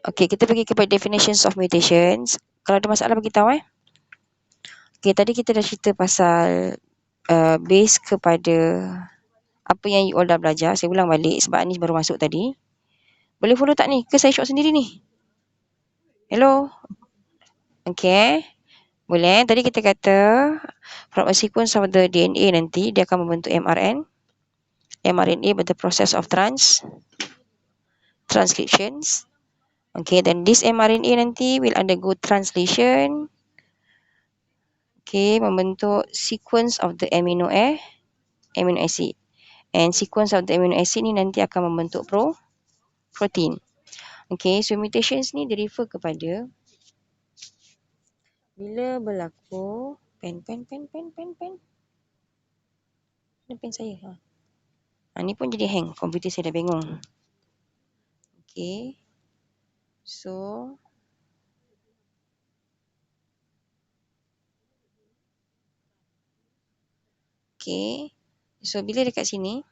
Okey, kita pergi kepada definitions of mutations. Kalau ada masalah bagi tahu Okey, tadi kita dah cerita pasal base kepada apa yang you all dah belajar. Saya ulang balik sebab Anis baru masuk tadi. Boleh follow tak ni? Ke saya short sendiri ni? Hello? Okey. Boleh. Tadi kita kata from a sequence of the DNA nanti dia akan membentuk mRNA. mRNA with the process of transcriptions. Okay, then this mRNA nanti will undergo translation. Okay, membentuk sequence of the amino acid. And sequence of the amino acid ni nanti akan membentuk protein. Okay, so mutations ni refer kepada bila berlaku pen. Mana pen saya? Ni pun jadi hang. Komputer saya dah bingung. Okay. So bila dekat sini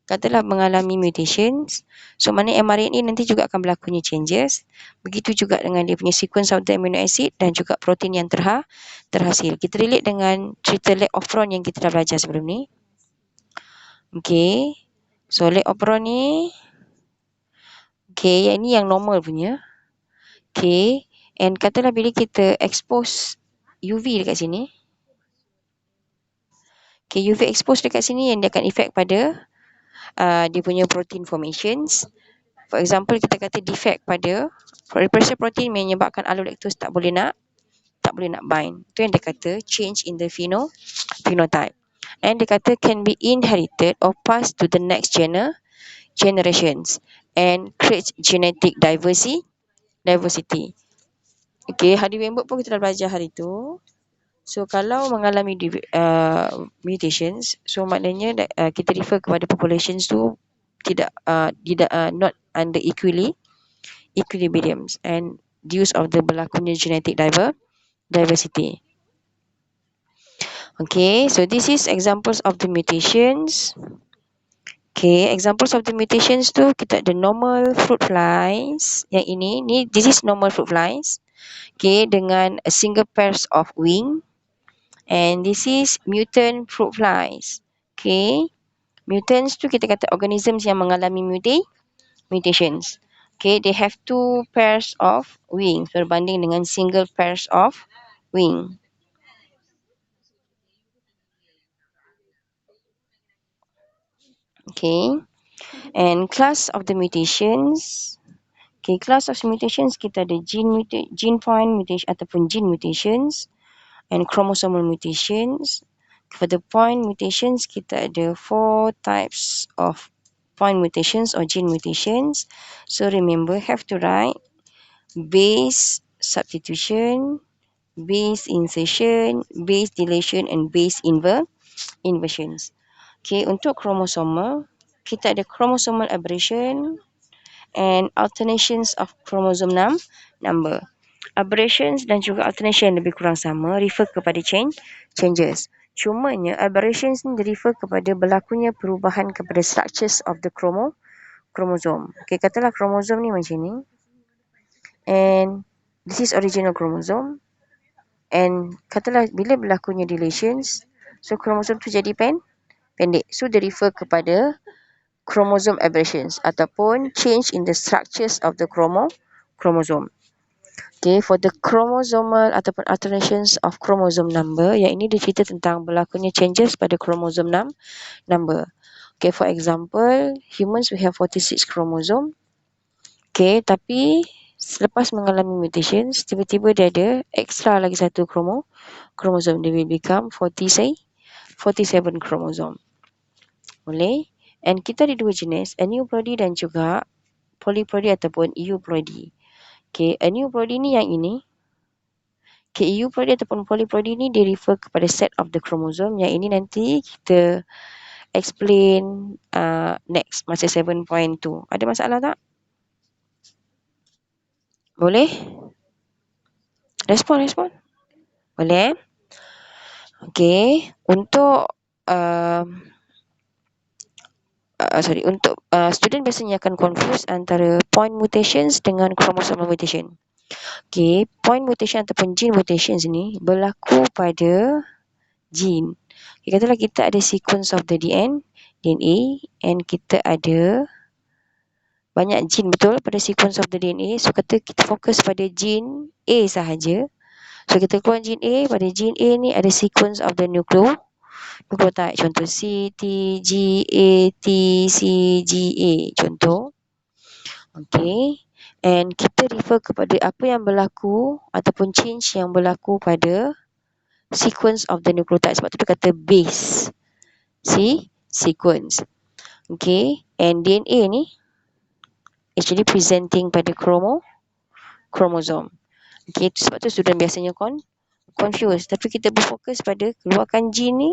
katalah mengalami mutations, so mana mRNA nanti juga akan berlakunya changes. Begitu juga dengan dia punya sequence of the amino acid dan juga protein yang terhasil. Kita relate dengan cerita leg operon yang kita dah belajar sebelum ni. Okay, so leg operon ni yang ni yang normal punya. Okay, and katalah bila kita expose UV dekat sini, UV expose dekat sini yang dia akan effect pada dia punya protein formations. For example, kita kata defect pada repressor protein menyebabkan allolactose tak boleh nak bind. Itu yang dia kata change in the phenotype. And dia kata can be inherited or passed to the next generations and creates genetic diversity. Okay, Hardy Weinberg pun kita dah belajar hari tu. So kalau mengalami mutations, so maknanya kita refer kepada populations tu tidak not under equilibriums and use of the berlakunya genetic diversity. Okay, so this is examples of the mutations. Okay, examples of the mutations tu kita ada normal fruit flies. Yang ini this is normal fruit flies. Okay, dengan a single pairs of wing. And this is mutant fruit flies. Okay, mutants tu kita kata organisms yang mengalami mutations. Okay, they have two pairs of wings berbanding dengan single pairs of wing. Okay, and class of the mutations. Okay, class of mutations kita ada gene point mutation ataupun gene mutations and chromosomal mutations. For the point mutations kita ada 4 types of point mutations or gene mutations. So remember, have to write base substitution, base insertion, base deletion and base inversions. Okay, untuk kromosomal, kita ada chromosomal aberration and alternations of chromosome number. Aberrations dan juga alternation lebih kurang sama, refer kepada changes. Cumanya aberrations ni refer kepada berlakunya perubahan kepada structures of the chromosome. Okay, katalah chromosome ni macam ni. And this is original chromosome. And katalah bila berlakunya deletions, so chromosome tu jadi pendek. So dia refer kepada chromosome aberrations ataupun change in the structures of the chromosome. Okay, for the chromosomal ataupun alterations of chromosome number, yang ini dia cerita tentang berlakunya changes pada chromosome number. Okay, for example, humans we have 46 chromosome. Okay, tapi selepas mengalami mutations, tiba-tiba dia ada extra lagi satu chromosome. Dia will become 47 chromosome. Boleh? And kita ada dua jenis, aneuploidy dan juga polyploidy ataupun euploidy. Okay, aneuploidy ni yang ini. Okay, euploidy ataupun polyploidy ni dia refer kepada set of the chromosome. Yang ini nanti kita explain next masa 7.2. Ada masalah tak? Boleh? Respon. Boleh? Okay, untuk untuk student biasanya akan confuse antara point mutations dengan chromosomal mutation. Okay, point mutation ataupun gene mutations ni berlaku pada gene. Okay, katalah kita ada sequence of the DNA and kita ada banyak gene betul pada sequence of the DNA. So kata kita fokus pada gene A sahaja. So kita keluar gene A, pada gene A ni ada sequence of the nucleotide. Contoh C, T, G, A, T, C, G, A. Contoh. Okay. And kita refer kepada apa yang berlaku ataupun change yang berlaku pada sequence of the nucleotide. Sebab tu dia kata base. Sequence. Okay. And DNA ni actually presenting pada chromosome. Okay. Sebab tu student biasanya confused. Tapi kita berfokus pada keluarkan gene ni.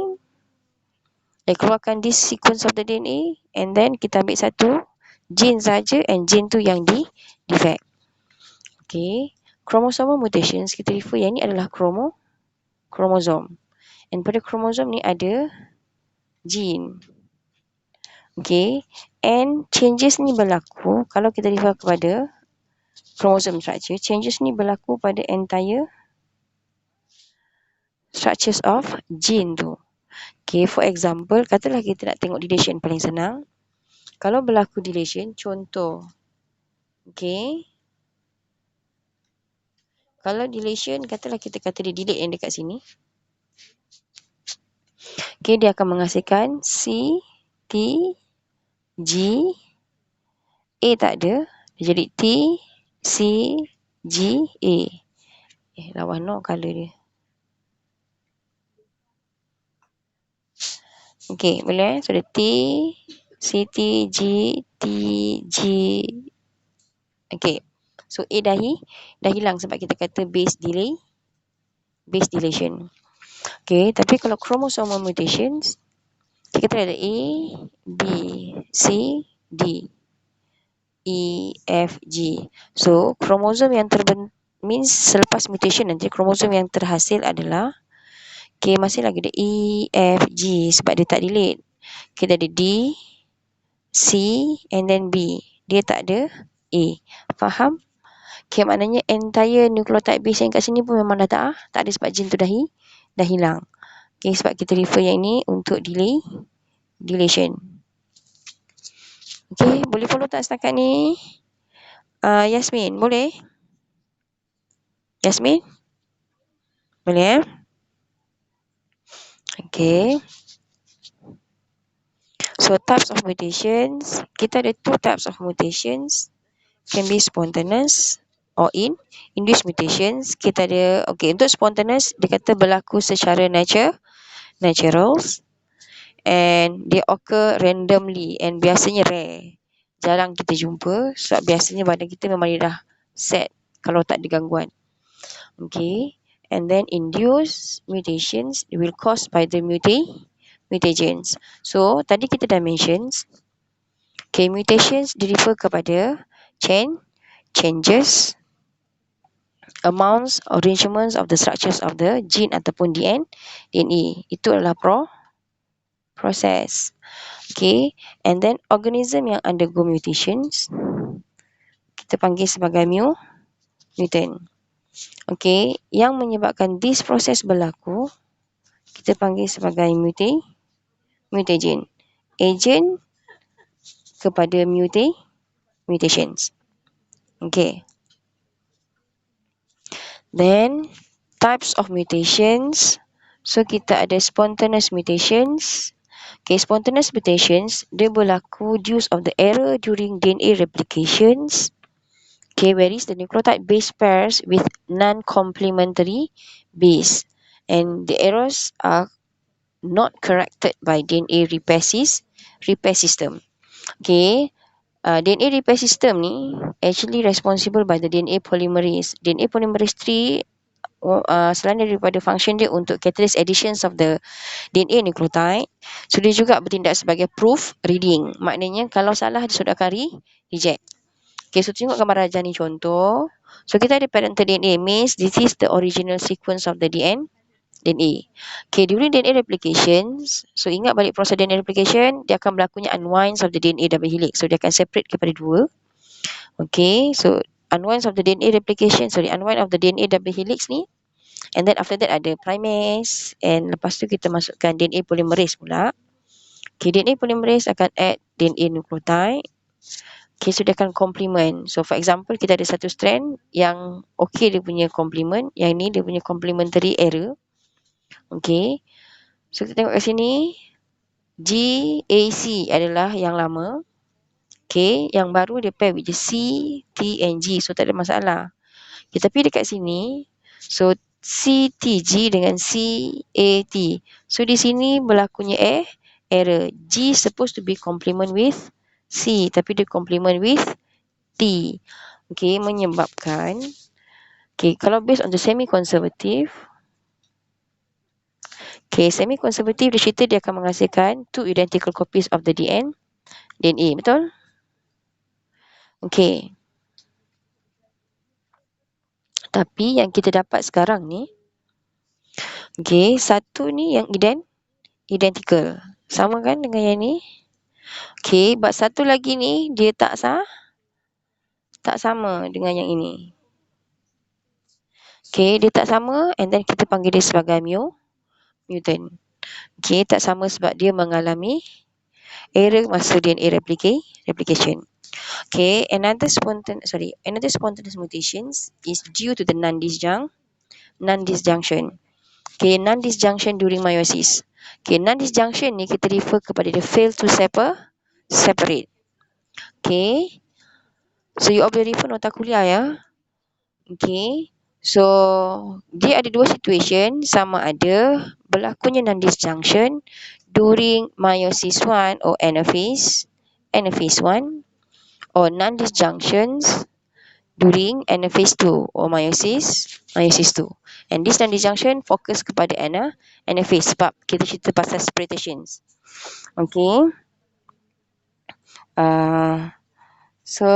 Keluarkan this sequence of the DNA. And then kita ambil satu gene saja and gene tu yang defect. Okay. Chromosomal mutations kita refer yang ni adalah chromosome. And pada chromosome ni ada gene. Okay. And changes ni berlaku kalau kita refer kepada chromosome structure. Changes ni berlaku pada entire structures of gene tu. Okay. For example, katalah kita nak tengok deletion paling senang. Kalau berlaku deletion, contoh. Okay. Kalau deletion, katalah kita kata dia delete yang dekat sini. Okay, dia akan menghasilkan C, T, G, A tak ada. Dia jadi T, C, G, A. Lawan no colour dia. Okay, boleh So, ada T, C, T, G, T, G. Okay. So, A dah hilang sebab kita kata base deletion. Okay, tapi kalau chromosomal mutations, kita ada A, B, C, D, E, F, G. So, kromosom yang means selepas mutation nanti kromosom yang terhasil adalah masih lagi ada E, F, G sebab dia tak delete. Kita ada D, C and then B. Dia tak ada A. Faham? Maknanya entire nucleotide base yang kat sini pun memang dah tak ada sebab gene tu dah hilang. Sebab kita refer yang ni untuk deletion. Boleh follow tak setakat ni? Yasmin, boleh? Yasmin? Boleh So, types of mutations. Kita ada two types of mutations. Can be spontaneous or induced mutations. Kita ada, untuk spontaneous, dia kata berlaku secara natural. And they occur randomly and biasanya rare. Jarang kita jumpa sebab biasanya badan kita memang dia dah set kalau tak ada gangguan. And then induced mutations will caused by the mutagens. So, tadi kita dah mentions. Mutations refer kepada changes, amounts, arrangements of the structures of the gene ataupun DNA. Itu adalah proses. And then organism yang undergo mutations, kita panggil sebagai mutant. Yang menyebabkan this proses berlaku, kita panggil sebagai mutagen. Agent kepada mutations. Then, types of mutations. So, kita ada spontaneous mutations. Spontaneous mutations, dia berlaku due of the error during DNA replications. Whereas the nucleotide base pairs with non-complementary base. And the errors are not corrected by DNA repair system. DNA repair system ni actually responsible by the DNA polymerase. DNA polymerase 3 selain daripada function dia untuk catalyst additions of the DNA nucleotide, so dia juga bertindak sebagai proof reading. Maknanya kalau salah dia sudah akan reject. So tengok gambar rajah ni contoh. So kita ada parental DNA means this is the original sequence of the DNA. DNA. Okay, during DNA replications, so ingat balik proses DNA replication, dia akan berlakunya unwinds of the DNA double helix. So dia akan separate kepada dua. Okay, so unwind of the DNA replication, unwind of the DNA double helix ni, and then after that ada primase, and lepas tu kita masukkan DNA polymerase pula. Okay, DNA polymerase akan add DNA nucleotide. Okay, so dia akan complement. So for example, kita ada satu strand yang okay dia punya complement, yang ni dia punya complementary error. Okay, so kita tengok kat sini, GAC adalah yang lama. Okay, yang baru dia pair with C, T and G, so tak ada masalah. Okay, tapi dekat sini, so CTG dengan CAT. So di sini berlakunya error. G supposed to be complement with C, tapi dia complement with T. Okay, menyebabkan, okay, kalau based on the semi-conservative, okay, semi-conservative dia cerita dia akan menghasilkan 2 identical copies of the DNA, betul? Okay. Tapi yang kita dapat sekarang ni, okay, satu ni yang identical. Sama kan dengan yang ni? Okay, but satu lagi ni dia tak sama dengan yang ini. Okay, dia tak sama, and then kita panggil dia sebagai mutant. Okay, tak sama sebab dia mengalami error masa DNA replication. Okay, another spontaneous mutations is due to the non-disjunction. Okay, non-disjunction during meiosis. Okay, non-disjunction ni kita refer kepada dia fail to separate. Okay, so you all boleh refer nota kuliah ya. Okay, so dia ada dua situation, sama ada berlakunya non-disjunction during meiosis 1 or anaphase 1, or non-disjunctions during anaphase 2 or meiosis 2. And this non-disjunction fokus kepada anaphase sebab kita cerita pasal separations. Okay. So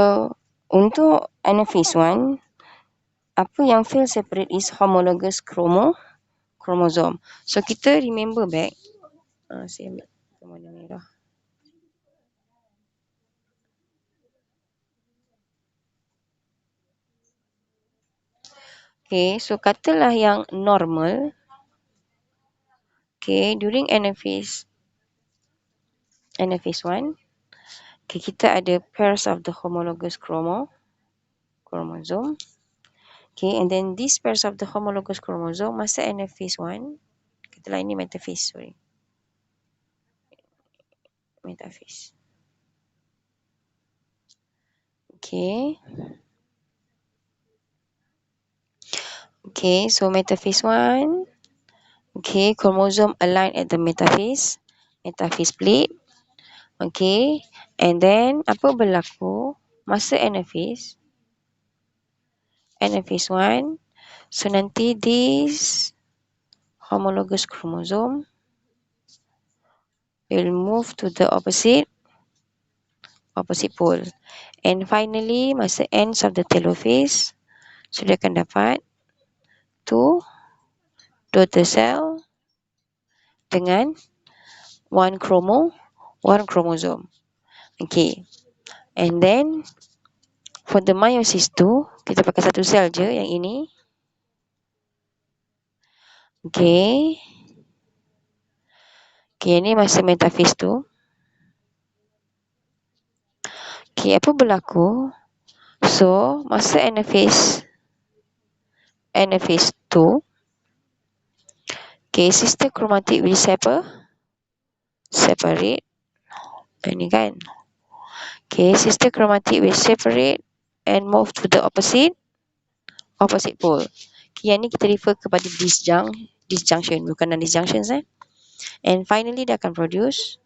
untuk anaphase 1, apa yang fail separate is homologous chromosome. So kita remember back, saya ambil warna merah. Okay, so katalah yang normal. Okay, during anaphase 1, okay, kita ada pairs of the homologous chromosome. Okay, and then these pairs of the homologous chromosome masa anaphase 1, katalah ini metaphase, metaphase. Okay. Okay, so metaphase 1. Okay, chromosome align at the metaphase plate. Okay, and then apa berlaku masa anaphase 1? So nanti this homologous chromosome will move to the opposite pole. And finally, masa ends of the telophase, so dia akan dapat 2 daughter cell dengan 1 chromosome. Okay. And then for the meiosis 2, kita pakai satu sel je yang ini. Okay. Okay, ini masa metaphase 2. Okay, apa berlaku? So, masa anaphase 2, okay, sister chromatic will separate. Ini kan? Okay, sister chromatic will separate and move to the opposite pole. Okay, yang ni kita refer kepada disjunction, bukan non-disjunctions. And finally, dia akan produce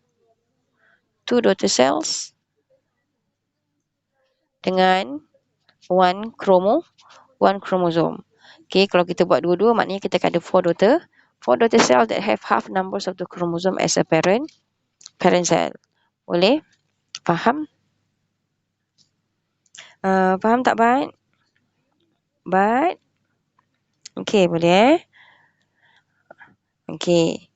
2 daughter cells dengan 1 chromosome. Okay, kalau kita buat dua-dua, maknanya kita akan ada 4 daughter cells that have half numbers of the chromosome as a parent cell. Boleh? Faham? Faham tak, Bat? Okay, boleh Okey.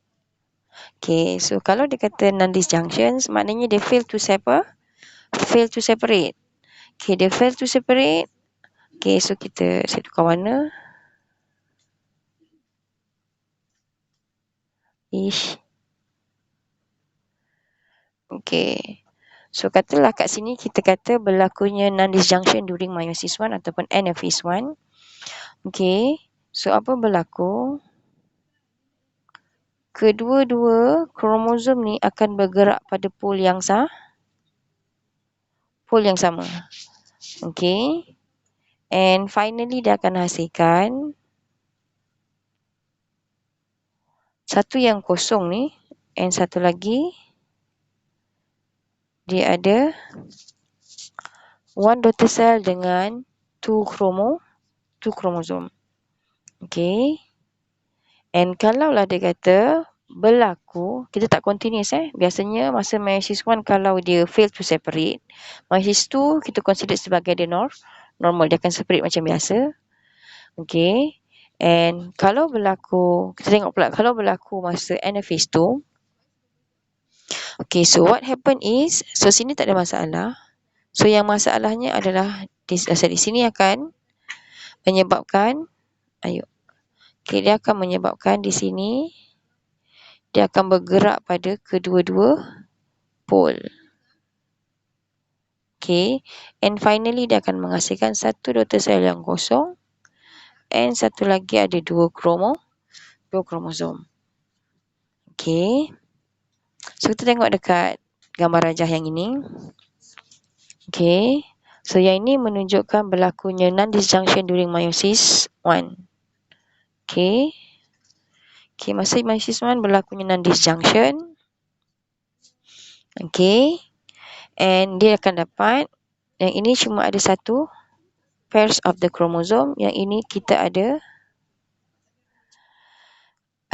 Okey, so kalau dia kata non-disjunctions, maknanya dia fail to separate. Okey, dia fail to separate. Okey, so saya tukar warna. Ish. Okey. So katalah kat sini kita kata berlakunya non-disjunction during meiosis 1 ataupun anaphase 1. Okey. So apa berlaku? Kedua-dua kromosom ni akan bergerak pada pol yang sama. Okey. And finally dia akan hasilkan satu yang kosong ni, and satu lagi dia ada one daughter cell dengan two kromosom. Okey. And kalaulah dia kata berlaku, kita tak continuous biasanya masa meiosis 1 kalau dia fail to separate, meiosis 2 kita consider sebagai dia normal, dia akan separate macam biasa. Okey. And kalau berlaku, kita tengok pula kalau berlaku masa anaphase 2. Okay, so what happen is, so sini tak ada masalah. So yang masalahnya adalah di sini akan menyebabkan, okay, dia akan menyebabkan di sini dia akan bergerak pada kedua-dua pol. Okay, and finally dia akan menghasilkan satu daughter cell yang kosong, and satu lagi ada dua kromosom. Okay, so kita tengok dekat gambar rajah yang ini. Okay, so yang ini menunjukkan berlakunya non-disjunction during meiosis 1. Okay. Okay, masa meiosis 1 berlakunya non-disjunction. Okay. And dia akan dapat, yang ini cuma ada satu pairs of the chromosome. Yang ini kita ada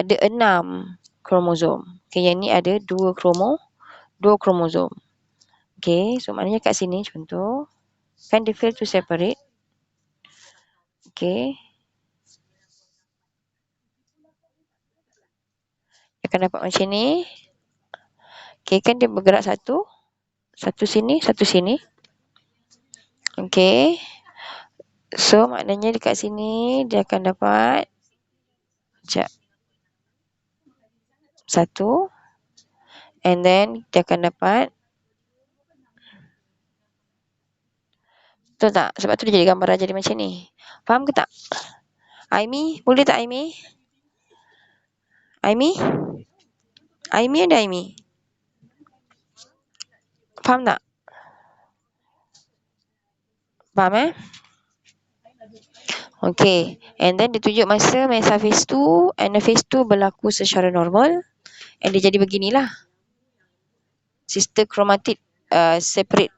6 kromosom. Okay, yang ini ada 2 kromosom. Okay, so maknanya kat sini contoh, kan dia fail to separate. Okay. Akan dapat macam ni. Okay, kan dia bergerak satu sini, satu sini. Okay. So maknanya dekat sini dia akan dapat satu, and then dia akan dapat, betul tak? Sebab tu dia jadi gambar jadi macam ni. Faham ke tak? Aimi, boleh tak Aimi? Aimi? Aimi ada Aimi? Faham tak? Faham Okay. And then dia tunjuk masa mesophase 2, anaphase 2 berlaku secara normal. And dia jadi beginilah. Sister chromatid separate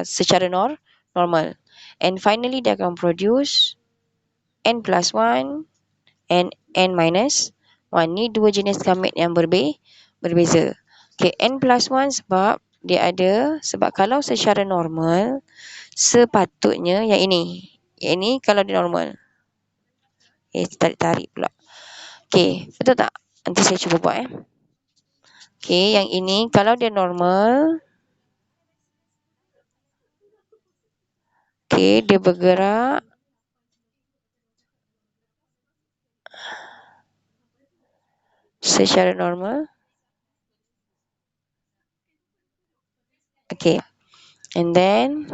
secara normal. And finally dia akan produce N plus 1 and N minus 1. Ni dua jenis gamet yang berbeza. Okay, N plus 1 sebab dia ada, sebab kalau secara normal, sepatutnya yang ini. Yang ini kalau dia normal. Tarik-tarik pula. Okay, betul tak? Nanti saya cuba buat Okay, yang ini kalau dia normal. Okay, dia bergerak. Secara normal. Okay. And then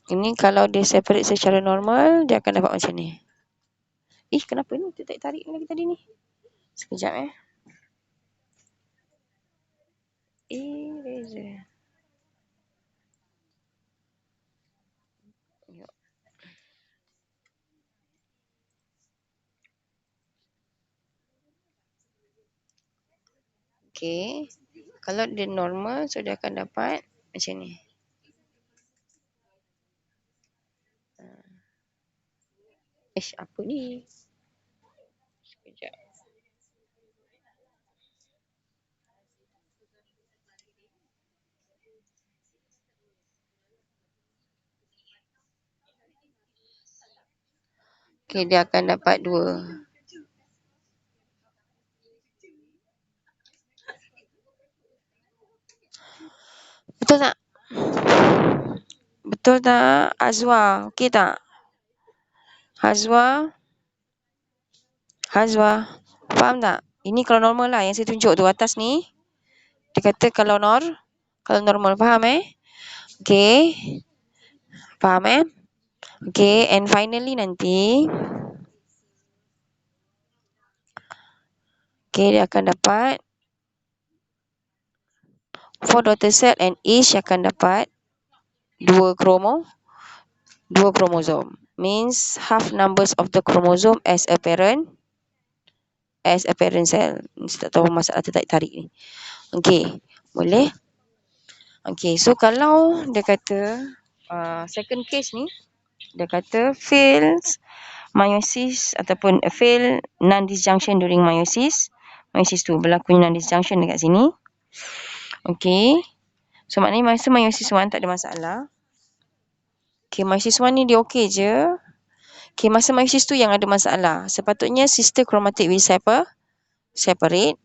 ini kalau dia separate secara normal, dia akan dapat macam ni. Kenapa ni? Kita tarik lagi tadi ni. Sekejap Eraser. Okay. Kalau dia normal, so dia akan dapat macam ni. Apa ni? Sekejap. Okay, dia akan dapat 2. Betul tak? Betul tak? Azwa, okey tak? Hazwa, Hazwa, faham tak? Ini kalau normal lah yang saya tunjuk tu atas ni. Dia kata kalau normal, faham Okay, faham Okay, and finally nanti, okay, dia akan dapat 4 daughter cell and each akan dapat 2 chromosome. Means half numbers of the chromosome as a parent cell. Tak tahu masalah tertarik ni. Okay, boleh? Okay, so kalau dia kata second case ni, dia kata fails meiosis ataupun fail non-disjunction during meiosis. Meiosis tu berlaku non-disjunction dekat sini. Okay, so maknanya masa meiosis 1 tak ada masalah. Okay, meiosis 1 ni dia okay je. Okay, masa meiosis tu yang ada masalah. Sepatutnya sister chromatic will separate.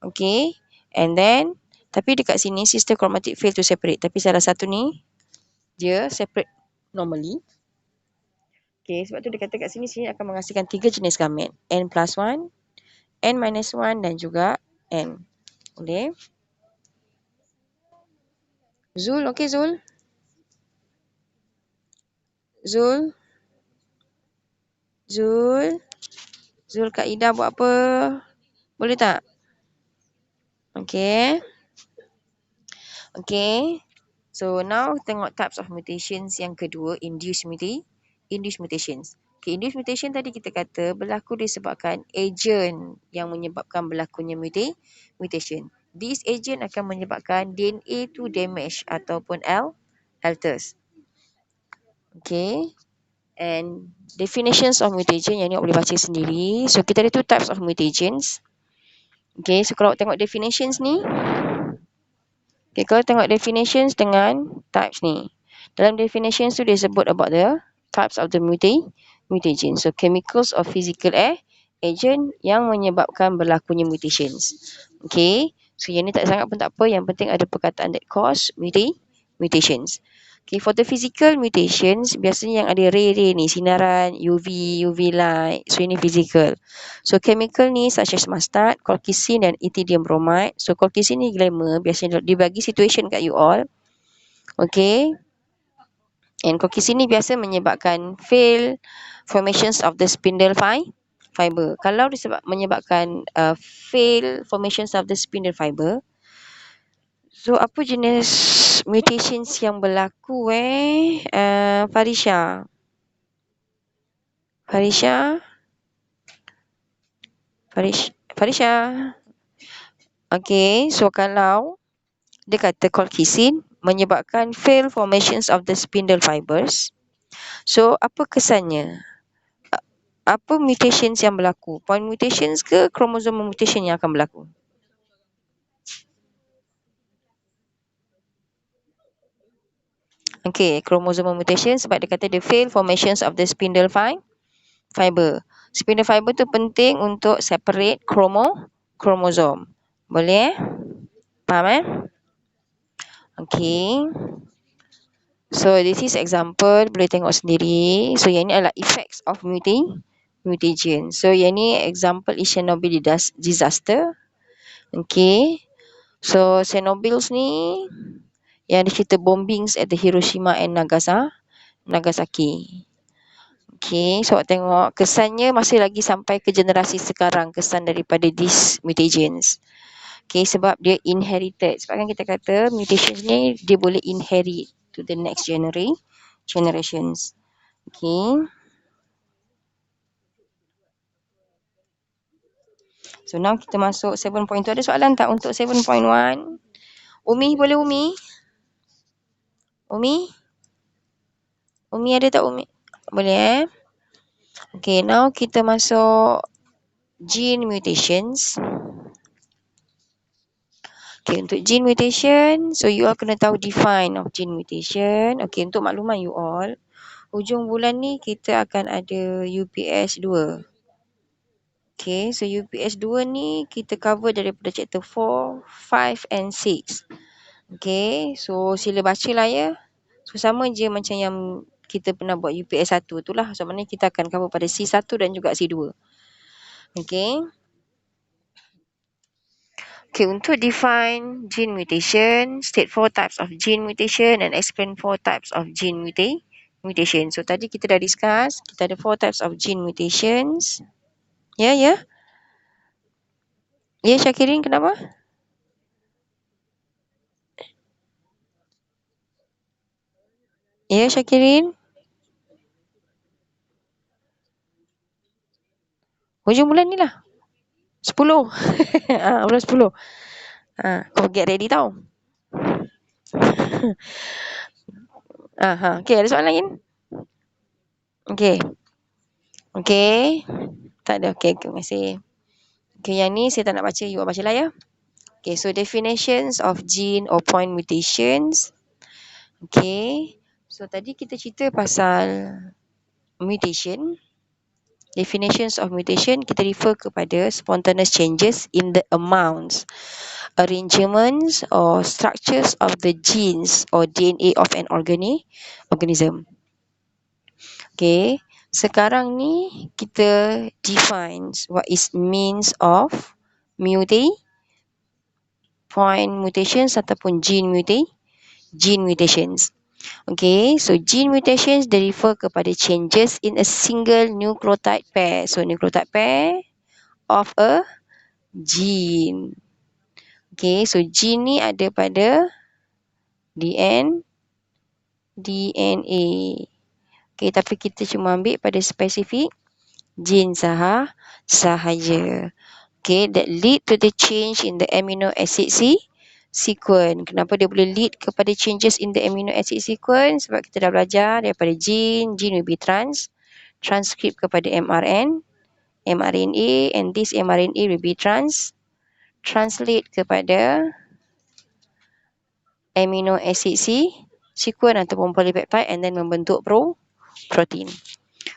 Okay, and then tapi dekat sini sister chromatic fail to separate. Tapi salah satu ni dia separate normally. Okay, sebab tu dia kata kat sini akan menghasilkan 3 jenis gamet. N+1, N-1 dan juga N. Boleh? Zul, okey Zul? Zul? Zul? Zul Kak Ida buat apa? Boleh tak? Okay. Okay. So now tengok types of mutations yang kedua, induced mutations. Okay, induced mutation tadi kita kata berlaku disebabkan agent yang menyebabkan berlakunya mutation. This agent akan menyebabkan DNA to damage ataupun alters. Okay. And definitions of mutation yang ni boleh baca sendiri. So kita ada two types of mutations. Okay, so kalau tengok definitions ni, okay, kalau tengok definitions dengan types ni. Dalam definitions tu dia sebut about the types of the mutation. So chemicals or physical agent yang menyebabkan berlakunya mutations. Okay, so yang ni tak sangat pun tak apa. Yang penting ada perkataan that cause mutations. Okay, for the physical mutations, biasanya yang ada ray ni, sinaran UV light. So, ini physical. So, chemical ni such as mustard, colchicine dan ethidium bromide. So, colchicine ni glamour, biasanya dibagi situation kat you all. Okay. And colchicine ni biasa menyebabkan fail formations of the spindle fiber. Kalau menyebabkan fail formations of the spindle fiber, so, apa jenis mutations yang berlaku Farisha? Farisha. Okay, so kalau dia kata colchicine menyebabkan fail formations of the spindle fibers. So, apa kesannya? Apa mutations yang berlaku? Point mutations ke chromosome mutation yang akan berlaku? Okay, chromosome mutation sebab dia kata the fail formations of the spindle fiber. Spindle fiber tu penting untuk separate chromosome. Boleh Faham Okay. So this is example, boleh tengok sendiri. So yang ni adalah effects of mutation. So yang ni example is Chernobyl disaster. Okay. So Chernobyl ni yang ada cerita bombings at the Hiroshima and Nagasaki. Okay, so tengok kesannya masih lagi sampai ke generasi sekarang, kesan daripada these mutations. Okay, sebab dia inherited. Sebab kan kita kata mutations ni dia boleh inherit to the next generations. Okay. So now kita masuk 7.2. Ada soalan tak untuk 7.1? Umi, boleh Umi? Umi ada tak Umi? Boleh Okay, now kita masuk gene mutations. Okay, untuk gene mutation, so you all kena tahu define of gene mutation. Okay, untuk makluman you all, hujung bulan ni kita akan ada UPS 2. Okay, so UPS 2 ni kita cover daripada chapter 4, 5 and 6. Okay, so sila bacalah ya. So sama je macam yang kita pernah buat UPS 1 tu lah. So maknanya kita akan cover pada C1 dan juga C2. Okay. Okay, untuk define gene mutation, state 4 types of gene mutation and explain 4 types of gene mutation. So tadi kita dah discuss, kita ada 4 types of gene mutations. Ya, ya. Ya, Syakirin, kenapa? Ya, Syakirin. Hujung bulan ni lah. 10. Bulan 10. Kau get ready tau. Okay, ada soalan lain? Okay. Okay. Tak ada. Okay, terima kasih. Okay, yang ni saya tak nak baca. You baca lah ya. Okay, so definitions of gene or point mutations. Okay. So, tadi kita cerita pasal mutation. Definitions of mutation, kita refer kepada spontaneous changes in the amounts, arrangements or structures of the genes or DNA of an organism. Okay, sekarang ni kita define what is means of point mutations ataupun gene mutations. Okay, so gene mutations they refer kepada changes in a single nucleotide pair. So nucleotide pair of a gene. Okay, so gene ni ada pada DNA. Okay, tapi kita cuma ambil pada spesifik gene sahaja. Okay, that lead to the change in the amino acid sequence. Kenapa dia boleh lead kepada changes in the amino acid sequence? Sebab kita dah belajar daripada gene will be transcript kepada mRNA, and this mRNA will be translate kepada amino acid sequence ataupun polypeptide and then membentuk protein.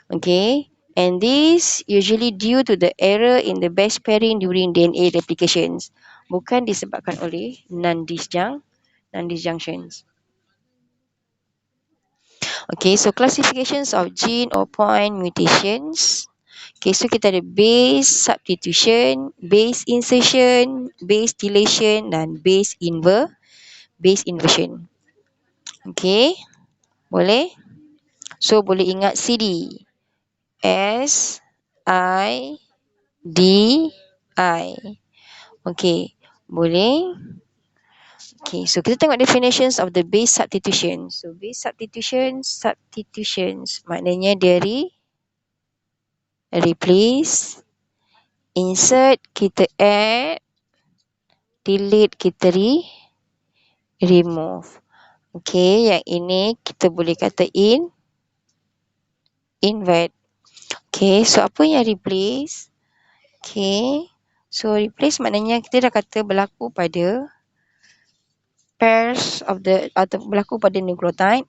Okay, and this usually due to the error in the base pairing during DNA replications. Bukan disebabkan oleh non-disjunctions. Okay, so classifications of gene or point mutations. Okay, so kita ada base substitution, base insertion, base deletion dan base inversion. Okay, boleh? So, boleh ingat CD. S, I, D, I. Okay, boleh? Okay, so kita tengok definitions of the base substitution. So, base substitutions maknanya dia replace, insert kita add, delete kita remove. Okay, yang ini kita boleh kata invert. Okay, so apa yang replace? Okay, so replace maknanya kita dah kata berlaku pada pairs of the, atau berlaku pada nucleotide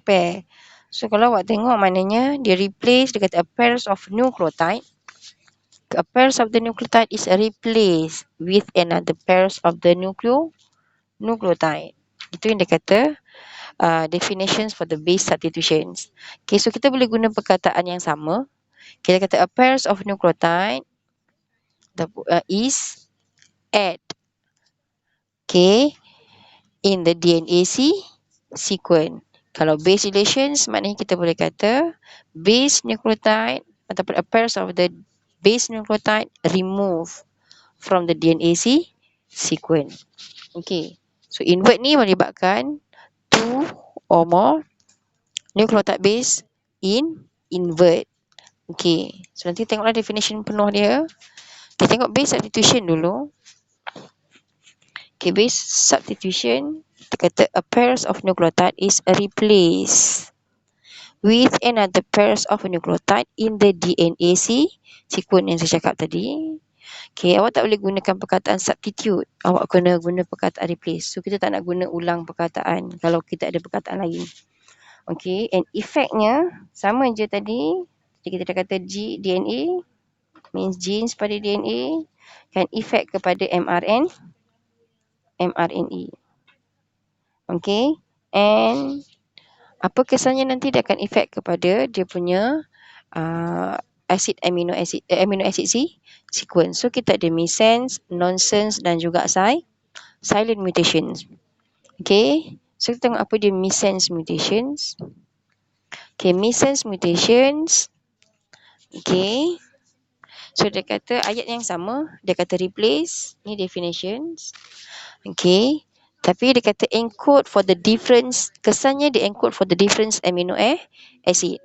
pair. So kalau awak tengok maknanya dia replace, dia kata a pairs of nucleotide. A pairs of the nucleotide is replaced with another pairs of the nucleotide. Itu yang dia kata definitions for the base substitutions. Okay, so kita boleh guna perkataan yang sama. Kita kata a pairs of nucleotide is add. Okay, in the DNA sequence. Kalau base relations, maknanya kita boleh kata base nucleotide ataupun a pairs of the base nucleotide remove from the DNA sequence. Okay, so invert ni melibatkan two or more nucleotide base invert. Okay, so nanti tengoklah definition penuh dia. Kita tengok base substitution dulu. Okay, base substitution, kita kata a pairs of nucleotide is replaced with another pairs of nucleotide in the DNA sequence yang saya cakap tadi. Okay, awak tak boleh gunakan perkataan substitute. Awak kena guna perkataan replace. So, kita tak nak guna ulang perkataan kalau kita ada perkataan lain. Okay, and effectnya sama je tadi. Jadi, kita dah kata DNA means genes pada DNA kan effect kepada mRNA. Okay. And apa kesannya nanti dia akan efek kepada dia punya amino acid sequence. So kita ada missense, nonsense dan juga silent mutations. Okay. So kita tengok apa dia missense mutations. Okay, missense mutations. Okay. So dia kata ayat yang sama, dia kata replace, ni definitions. Okay. Tapi dia kata encode for the difference, kesannya dia encode for the difference amino acid.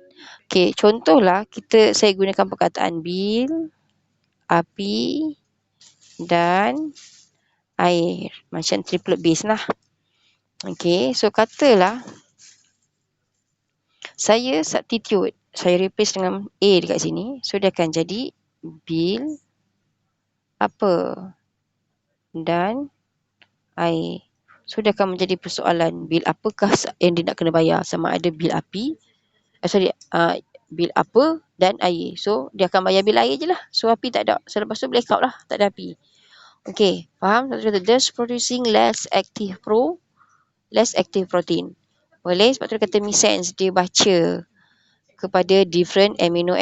Okay, contohlah saya gunakan perkataan bil, api dan air. Macam triplet base lah. Okay, so katalah saya substitute, saya replace dengan A dekat sini. So dia akan jadi bil, apa dan air. So dia akan menjadi persoalan, bil apakah yang dia nak kena bayar, sama ada bil api, bil apa dan air. So dia akan bayar bil air je lah. So api tak ada. So lepas tu blackout lah, tak ada api. Okay, faham? Thus producing less active protein. Boleh? Sebab tu dia kata missense, dia baca kepada different amino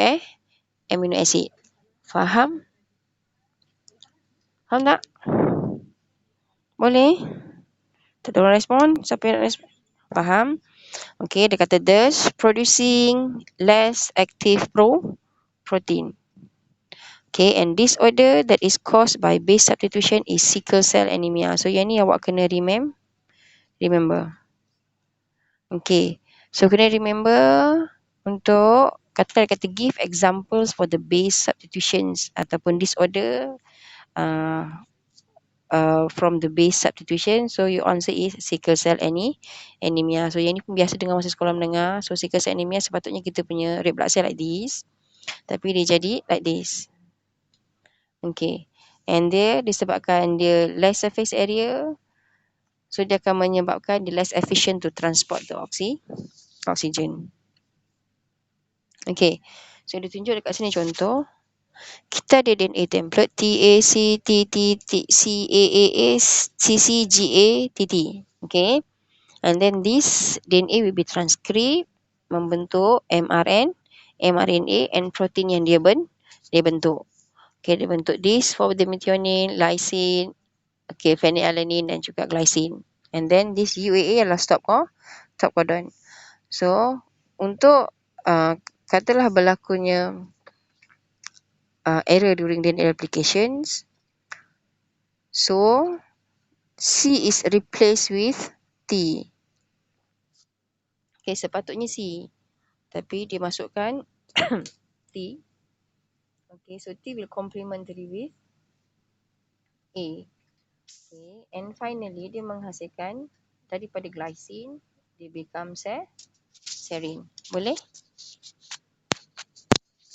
acid. Faham? Faham tak? Boleh? Tak ada orang respon? Siapa yang nak respon? Faham? Okay, dia kata thus producing less active protein. Okay, and disorder that is caused by base substitution is sickle cell anemia. So yang ni awak kena remember. Okay, so kena remember untuk kata give examples for the base substitutions ataupun disorder from the base substitution. So your answer is sickle cell anemia. So yang ni pun biasa dengar masa sekolah menengah. So sickle cell anemia sepatutnya kita punya red blood cell like this, tapi dia jadi like this. Okay, and dia disebabkan dia less surface area, so dia akan menyebabkan dia less efficient to transport the oxygen. Okay, so dia tunjuk dekat sini contoh. Kita ada DNA template TACTTCAAS-CCGATT. Okay, and then this DNA will be transcribed membentuk mRNA and protein yang dia bentuk. Okay, dia bentuk this for the methionine, lysine, okay, phenylalanine dan juga glycine. And then this UAA adalah stop codon. So untuk katalah berlakunya error during DNA replications, so C is replaced with T. Okay, sepatutnya C, tapi dia masukkan T. Okay, so T will complementary with A. Okay, and finally dia menghasilkan daripada glycine, dia become serine. Boleh?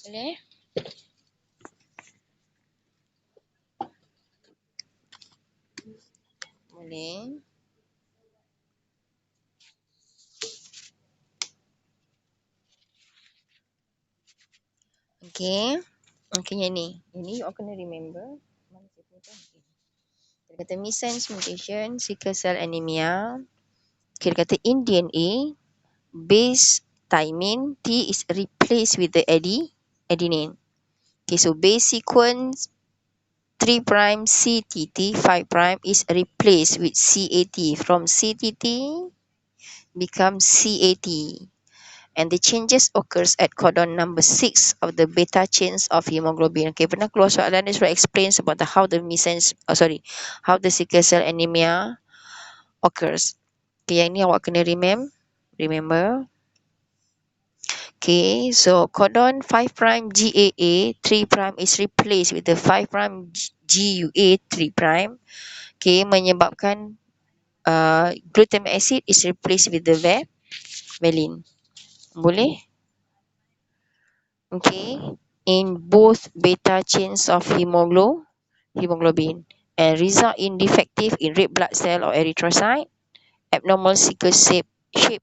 Boleh? Boleh. Okay. Okay, yang ni. Yang ni you all kena remember. Mana saya punya tu? Dia kata missense mutation, sickle cell anemia. Okay, dia kata in DNA, base thymine T is replaced with the adenine. Okay, so base sequence 3' CTT 5' is replaced with CAT. From CTT become CAT. And the changes occurs at codon number 6 of the beta chains of hemoglobin. Okay, pernah keluar soalan ni sudah explains about how the sickle cell anemia occurs. Okay, yang ni awak kena remember. Okay, so codon 5' GAA 3' is replaced with the 5' GUA 3'. Okay, menyebabkan glutamic acid is replaced with the valine. Boleh? Okay, in both beta chains of hemoglobin and result in defective in red blood cell or erythrocyte. Abnormal sickle shape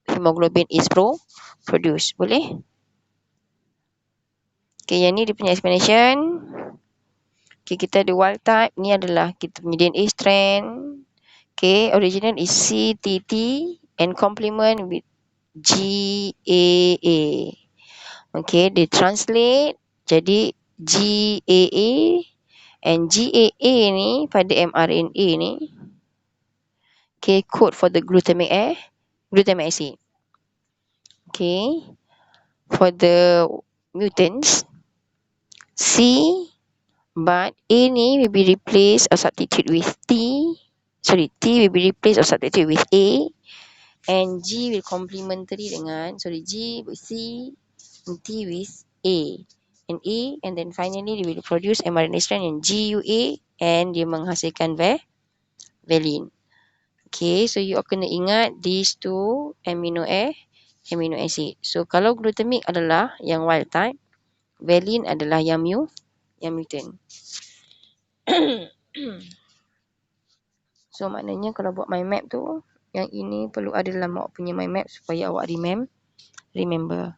hemoglobin is produced. Boleh? Okay, yang ni dia punya explanation. Okay, kita ada wild type. Ni adalah kita punya DNA strand. Okay, original is CTT and complement with GAA. Okay, they translate jadi GAA, and GAA ni pada mRNA ni, okay, code for the glutamic acid. Okay, for the mutants C, but A ni will be replaced or substitute with T will be replaced or substitute with A, and G will complementary dengan G with C and T with A and A, and then finally they will produce mRNA strand yang GUA, and dia menghasilkan valine. Okay, so you kena ingat these two amino acid. So kalau glutamic adalah yang wild type, valine adalah yang mutant. So maknanya kalau buat mind map tu, yang ini perlu ada dalam awak punya mind map supaya awak remember.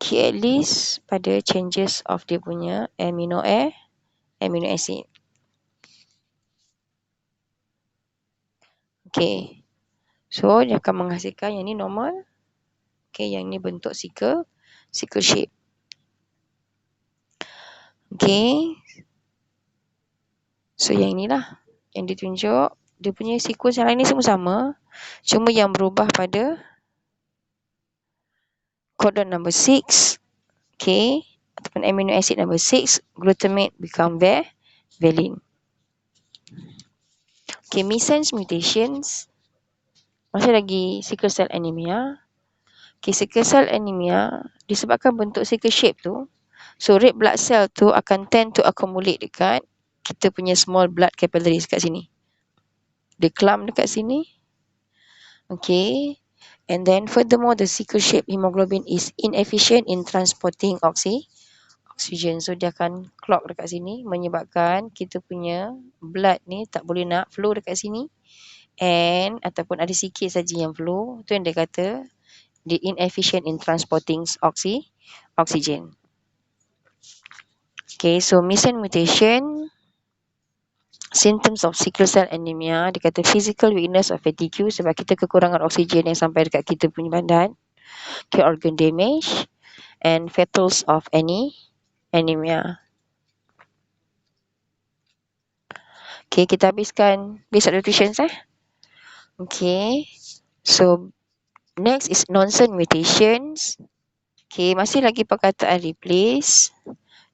Okay, at least pada changes of dia punya amino acid. Okay, so dia akan menghasilkan yang ni normal. Okay, yang ni bentuk sickle shape. Okay, so yang inilah yang ditunjuk. Dia punya sequence yang lain ni semua sama, cuma yang berubah pada codon number 6, okay, ataupun amino acid number 6, glutamate become valine. Okay, missense mutations, masih lagi sickle cell anemia. Okay, sickle cell anemia disebabkan bentuk sickle shape tu, so red blood cell tu akan tend to accumulate dekat kita punya small blood capillaries kat sini. Dia clump dekat sini. Okay. And then furthermore, the sickle shape hemoglobin is inefficient in transporting oxygen. So dia akan clog dekat sini, menyebabkan kita punya blood ni tak boleh nak flow dekat sini. And ataupun ada sikit saja yang flow, tu yang dia kata dia inefficient in transporting oxygen. Okay, so missense mutation, symptoms of sickle cell anemia, dia kata physical weakness or fatigue sebab kita kekurangan oksigen yang sampai dekat kita punya badan. Okay, organ damage and fatals of anemia. Okay, kita habiskan basic nutrition Okay, so next is nonsense mutations. Okay, masih lagi perkataan replace.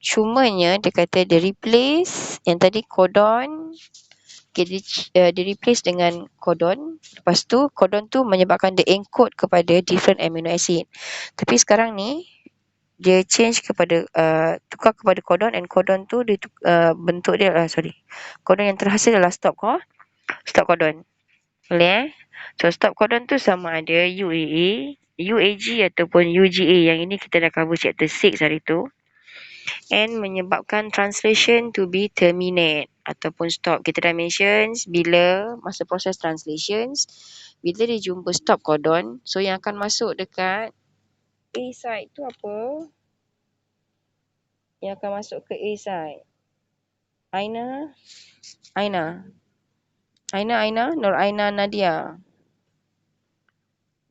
Cumanya dia kata dia replace yang tadi codon, okay, dia replace dengan codon. Lepas tu codon tu menyebabkan dia encode kepada different amino acid. Tapi sekarang ni dia change kepada tukar kepada codon, and codon tu dia bentuk dia codon yang terhasil adalah stop codon. Boleh So stop codon tu sama ada UAA, UAG ataupun UGA. Yang ini kita dah cover chapter 6 hari tu. And menyebabkan translation to be terminate ataupun stop. Kita dah mention bila masa proses translations, bila dia jumpa stop codon, so yang akan masuk dekat A side tu apa? Yang akan masuk ke A side. Aina, Nur Aina Nadia.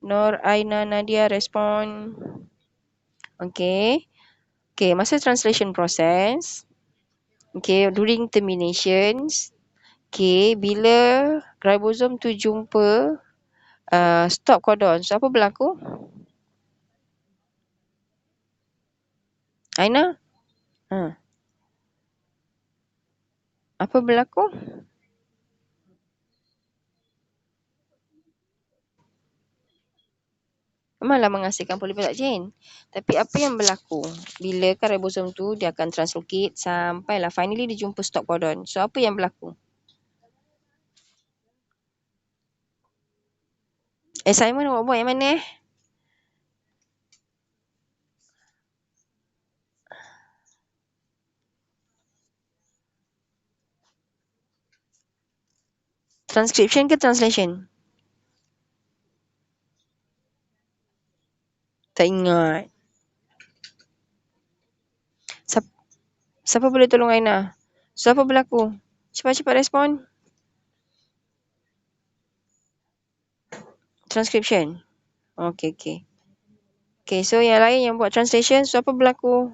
Nur Aina Nadia respon. Okay. Okay, masa translation process, okay, during terminations, okay, bila ribosom tu jumpa stop codon, so apa berlaku? Aina? Apa berlaku? Memanglah menghasilkan polypeptide chain. Tapi apa yang berlaku? Bila kan ribosom tu dia akan translocate sampailah finally dia jumpa stop codon. So apa yang berlaku? Assignment awak buat yang mana Transcription ke translation? Tak ingat. Siapa boleh tolong Aina? So apa berlaku? Cepat-cepat respon. Transcription. Okay, okay. Okay, so yang lain yang buat translation, so apa berlaku?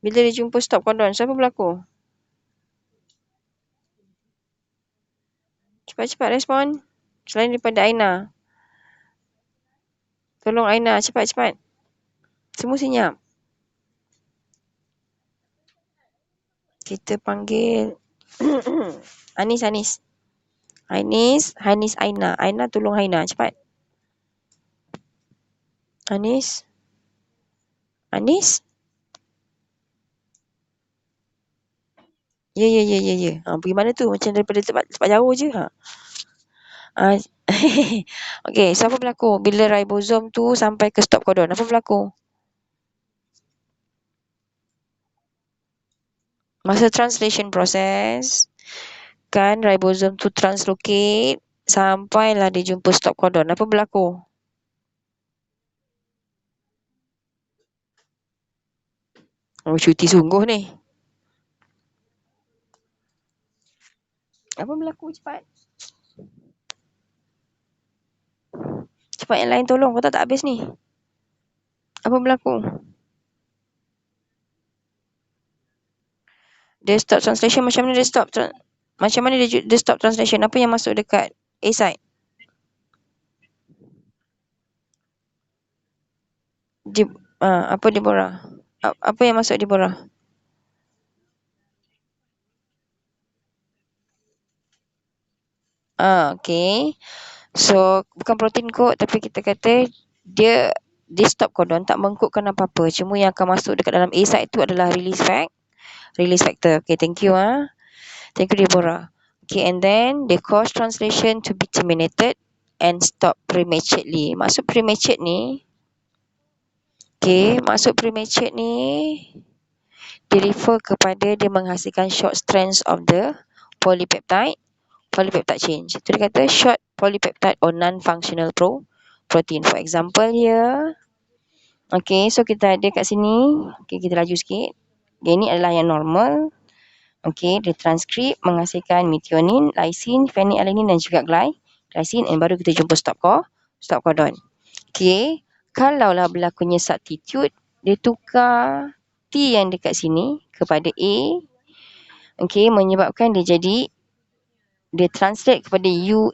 Bila dia jumpa stop codon, so apa berlaku? Cepat-cepat respon. Selain daripada Aina. Tolong Aina, cepat-cepat. Semua senyap. Kita panggil Anis. Anis, Aina. Aina tolong Aina, cepat. Anis. Ya. Pergi mana tu? Macam daripada tempat jauh je. Okey, so apa berlaku? Bila ribosom tu sampai ke stop codon, apa berlaku? Masa translation process, kan ribosom tu translocate sampailah dia jumpa stop codon. Apa berlaku? Oh, cuti sungguh ni. Apa berlaku? Cepat. Cepat yang lain tolong. Kau tak habis ni. Apa berlaku? Dia stop translation. Macam mana dia stop? Macam mana dia stop translation? Apa yang masuk dekat A side? Apa Deborah? Apa yang masuk Deborah? Okay. So, bukan protein kot, tapi kita kata dia stop codon, tak mengkutkan apa-apa. Cuma yang akan masuk dekat dalam A site tu adalah release factor. Okay, thank you. Thank you, Deborah. Okay, and then the cause translation to be terminated and stop prematurely. Maksud premature ni, dia refer kepada dia menghasilkan short strands of the polypeptide change. Itu dia kata short polypeptide or non-functional protein. For example here. Okay, so kita ada kat sini. Okay, kita laju sikit. Ini adalah yang normal. Okay, dia transkrip menghasilkan methionine, lysine, phenylalanine dan juga glycine. Dan baru kita jumpa stop codon. Okay, kalaulah berlakunya substitute, dia tukar T yang dekat sini kepada A. Okay, menyebabkan dia jadi dia translate kepada dia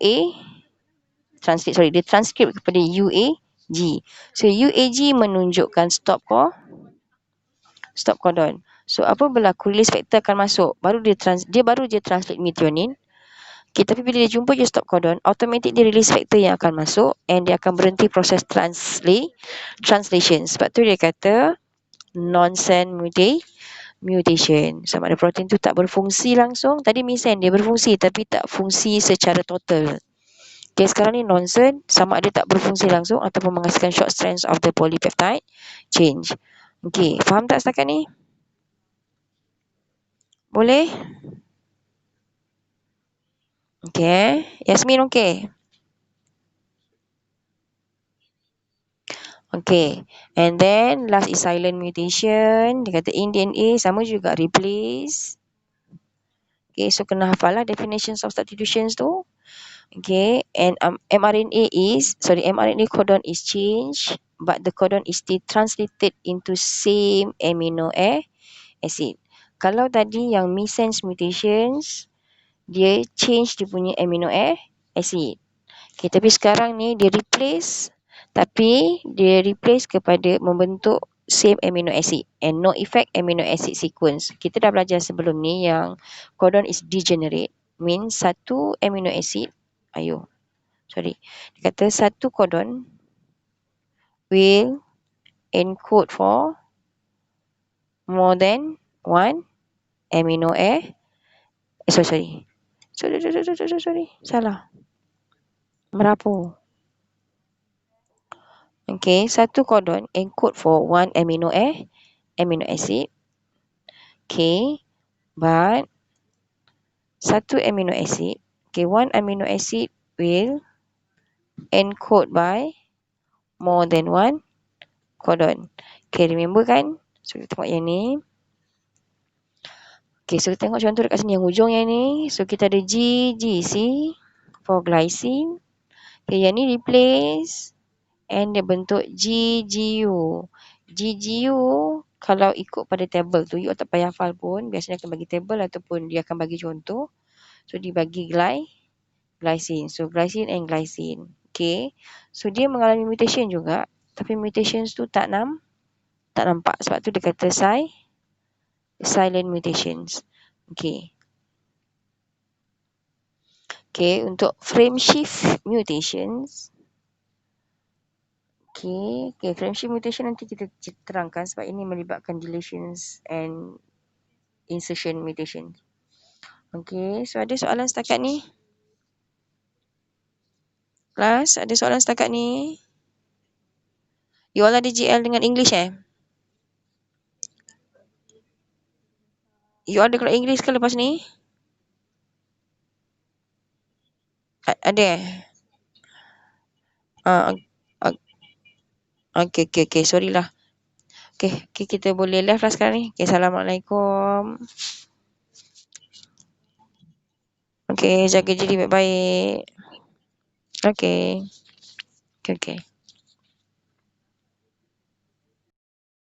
transkrip kepada UAG. So UAG menunjukkan stop codon. So apa berlaku? Release factor akan masuk. Baru dia translate methionine. Okay, tapi bila dia jumpa je stop codon, automatic dia release factor yang akan masuk and dia akan berhenti proses translation. Sebab tu dia kata nonsense mutation. Sama ada protein tu tak berfungsi langsung. Tadi misen dia berfungsi tapi tak fungsi secara total. Okay, sekarang ni nonsense, sama ada tak berfungsi langsung ataupun menghasilkan short strands of the polypeptide change. Okay, faham tak setakat ni? Boleh? Okay, Yasmin okay? Okay, and then last is silent mutation. Dia kata in DNA sama juga replace. Okay, so kena hafal lah definitions of substitutions tu. Okay, and mRNA codon is changed, but the codon is still translated into same amino acid. Kalau tadi yang missense mutations, dia change dia punya amino acid. Okay, tapi sekarang ni dia replace kepada membentuk same amino acid and no effect amino acid sequence. Kita dah belajar sebelum ni yang codon is degenerate, means satu amino acid, dia kata satu codon will encode for more than one amino sorry. Salah. Merapu. Okay, satu codon encode for one amino acid. Okay, but satu amino acid, okay, one amino acid will encode by more than one codon. Okay, remember kan? So, kita tengok yang ni. Okay, so kita tengok contoh dekat sini yang hujung yang ni. So, kita ada GGC for glycine. Okay, yang ni replace and dia bentuk GGU. GGU kalau ikut pada table tu, you tak payah hafal pun, biasanya akan bagi table ataupun dia akan bagi contoh. So, dibagi glycine. So, glycine and glycine. Okay. So, dia mengalami mutation juga. Tapi mutations tu tak nampak. Sebab tu dia kata silent mutations. Okay. Okay, untuk frame shift mutations. Okay, frame shift mutation nanti kita terangkan sebab ini melibatkan deletions and insertion mutation. Okay, so ada soalan setakat ni? Kelas, ada soalan setakat ni? You all ada GL dengan English You ada kelas English ke lepas ni? Ada Okay, sorry lah. Okay, kita boleh live lah sekarang ni. Okay, Assalamualaikum. Okay, jaga diri baik-baik. Okay.